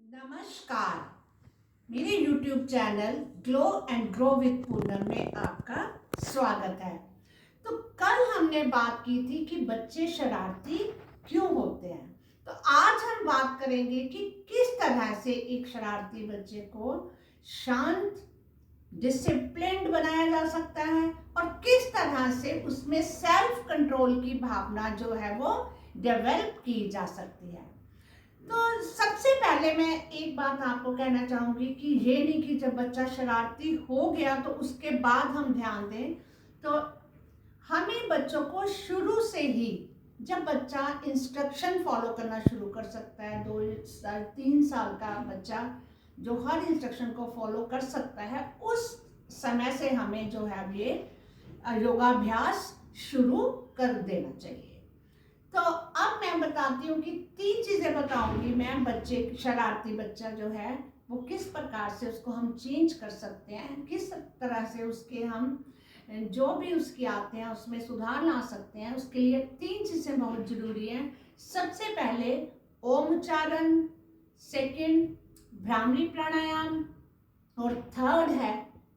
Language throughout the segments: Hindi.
नमस्कार। मेरे YouTube channel glow and grow with Poonam में आपका स्वागत है। तो कल हमने बात की थी कि बच्चे शरारती क्यों होते हैं। तो आज हम बात करेंगे कि किस तरह से एक शरारती बच्चे को शांत डिसिप्लिन्ड बनाया जा सकता है और किस तरह से उसमें सेल्फ कंट्रोल की भावना जो है वो डेवलप की जा सकती है। तो सबसे पहले मैं एक बात आपको कहना चाहूंगी कि ये नहीं कि जब बच्चा शरारती हो गया तो उसके बाद हम ध्यान दें। तो हमें बच्चों को शुरू से ही, जब बच्चा इंस्ट्रक्शन फॉलो करना शुरू कर सकता है, 2 3 साल का बच्चा जो हर इंस्ट्रक्शन को फॉलो कर सकता है, उस समय से हमें जो है ये योगाभ्यास शुरू कर देना चाहिए। तो अब मैं बताती हूँ कि 3 चीजें बताऊंगी मैं, बच्चे शरारती बच्चा जो है वो किस प्रकार से उसको हम चेंज कर सकते हैं, किस तरह से उसके हम जो भी उसके आते हैं उसमें सुधार ला सकते हैं। उसके लिए 3 चीजें बहुत जरूरी हैं। सबसे पहले ओम उच्चारण, सेकंड भ्रामरी प्राणायाम और थर्ड है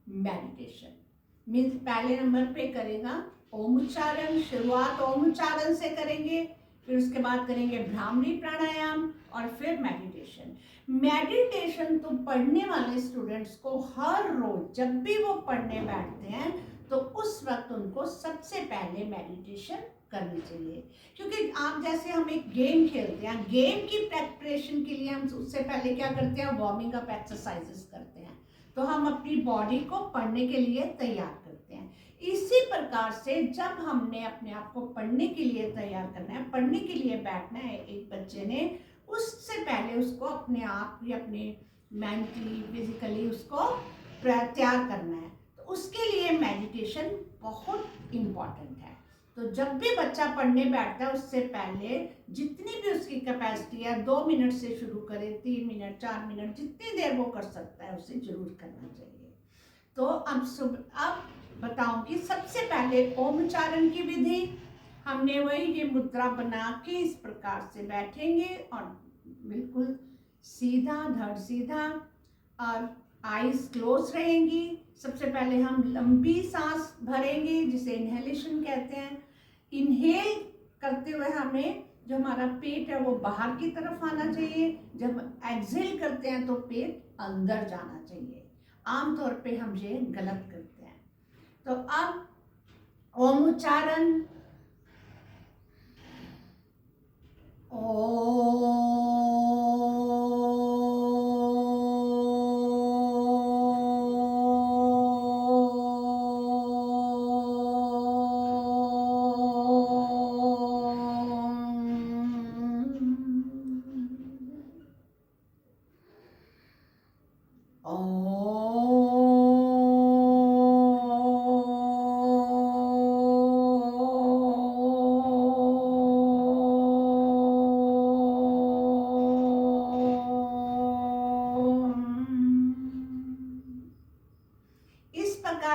मेडिटेशन। मीन्स पहले नंबर पे करेगा ओम उच्चारण, शुरुआत ओम उच्चारण से करेंगे, फिर उसके बाद करेंगे भ्रामरी प्राणायाम और फिर मेडिटेशन। मेडिटेशन तो पढ़ने वाले स्टूडेंट्स को हर रोज जब भी वो पढ़ने बैठते हैं तो उस वक्त उनको सबसे पहले मेडिटेशन करनी चाहिए। क्योंकि आप जैसे हम एक गेम खेलते हैं, गेम की प्रेपरेशन के लिए हम उससे पहले क्या करते हैं, वार्मिंग अप एक्सरसाइजेस करते हैं। तो हम अपनी बॉडी को पढ़ने के लिए तैयार करते हैं। इसी प्रकार से जब हमने अपने आप को पढ़ने के लिए तैयार करना है, पढ़ने के लिए बैठना है एक बच्चे ने, उससे पहले उसको अपने आप ही अपने मेंटली फिजिकली उसको तैयार करना है। तो उसके लिए मेडिटेशन बहुत इम्पॉर्टेंट है। तो जब भी बच्चा पढ़ने बैठता है उससे पहले जितनी भी उसकी कैपेसिटी है, 2 मिनट से शुरू करे, 3 मिनट 4 मिनट जितनी देर वो कर सकता है उसे जरूर करना चाहिए। तो अब बताऊंगी सबसे पहले ओम उच्चारण की विधि। हमने वही ये मुद्रा बना के इस प्रकार से बैठेंगे और बिल्कुल सीधा धड़ सीधा और आईज क्लोज रहेंगी। सबसे पहले हम लंबी सांस भरेंगे जिसे इनहेलेशन कहते हैं। इनहेल करते हुए हमें जो हमारा पेट है वो बाहर की तरफ आना चाहिए। जब एक्सहेल करते हैं तो पेट अंदर जाना चाहिए। आमतौर पे हम ये गलत करते हैं। तो अब ओम उच्चारण,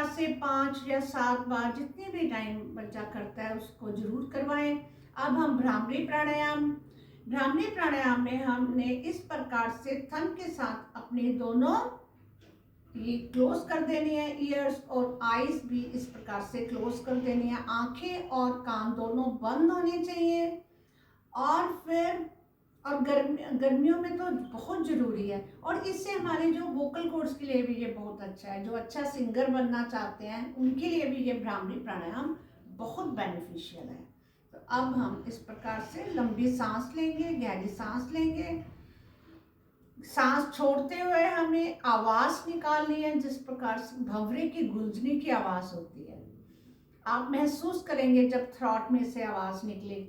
से 5 या 7 बार जितने भी टाइम बच्चा करता है उसको जरूर करवाएं। अब हम भ्रामरी प्राणायाम, भ्रामरी प्राणायाम में हमने इस प्रकार से थंब के साथ अपने दोनों ये क्लोज कर देनी है, ईयर्स और आईज भी इस प्रकार से क्लोज कर देनी है। आंखें और कान दोनों बंद होने चाहिए। और फिर और गर्मियों में तो बहुत ज़रूरी है और इससे हमारे जो वोकल कोर्ड्स के लिए भी ये बहुत अच्छा है। जो अच्छा सिंगर बनना चाहते हैं उनके लिए भी ये भ्रामरी प्राणायाम बहुत बेनिफिशियल है। तो अब हम इस प्रकार से लंबी सांस लेंगे, गहरी सांस लेंगे। सांस छोड़ते हुए हमें आवाज निकालनी है जिस प्रकार से भंवरे की गूंजने की आवाज होती है। आप महसूस करेंगे जब थ्रॉट में से आवाज निकले।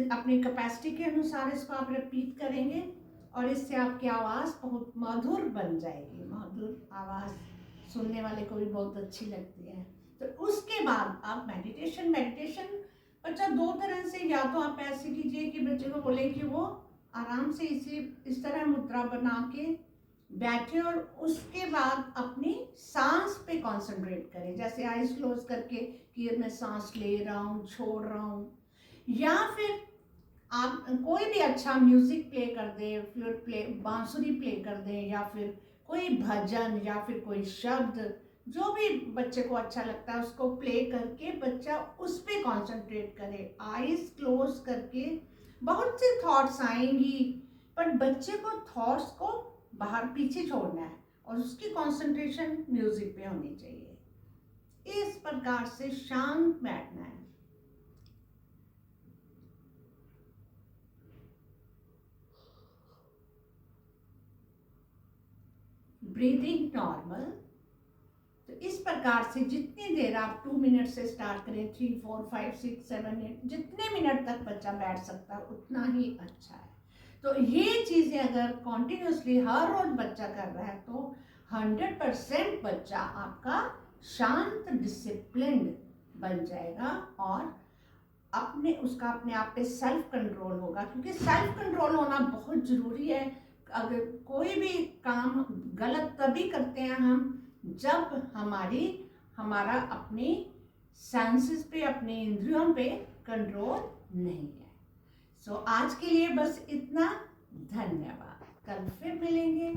अपनी कैपेसिटी के अनुसार इसको आप रिपीट करेंगे और इससे आपकी आवाज़ बहुत मधुर बन जाएगी। मधुर आवाज़ सुनने वाले को भी बहुत अच्छी लगती है। तो उसके बाद आप मेडिटेशन बच्चा दो तरह से, या तो आप ऐसे कीजिए कि बच्चे को बोले कि वो आराम से इस तरह मुद्रा बना के बैठे और उसके बाद अपनी सांस पे कंसंट्रेट करें, जैसे आइज क्लोज करके कि मैं सांस ले रहा हूँ, छोड़ रहा हूँ। या फिर आप कोई भी अच्छा म्यूजिक प्ले कर दें, फ्लूट प्ले, बांसुरी प्ले कर दें, या फिर कोई भजन या फिर कोई शब्द, जो भी बच्चे को अच्छा लगता है उसको प्ले करके बच्चा उस पर कॉन्सेंट्रेट करे, आईज क्लोज करके। बहुत से थॉट्स आएंगी पर बच्चे को थॉट्स को बाहर पीछे छोड़ना है और उसकी कंसंट्रेशन म्यूजिक पे होनी चाहिए। इस प्रकार से शांत बैठना है। Breathing normal. तो इस प्रकार से जितनी देर आप 2 मिनट से स्टार्ट करें, 3, 4, 5, 6, 7, 8, जितने मिनट तक बच्चा बैठ सकता है उतना ही अच्छा है। तो ये चीज़ें अगर कॉन्टिन्यूसली हर रोज बच्चा कर रहा है तो 100% बच्चा आपका शांत डिसिप्लिन्ड बन जाएगा और उसका अपने आप पे सेल्फ कंट्रोल होगा, क्योंकि सेल्फ कंट्रोल होना बहुत ज़रूरी है। अगर कोई भी काम गलत तभी करते हैं हम जब हमारा अपनी सेंसेस पे, अपने इंद्रियों पे कंट्रोल नहीं है। सो आज के लिए बस इतना। धन्यवाद। कल फिर मिलेंगे।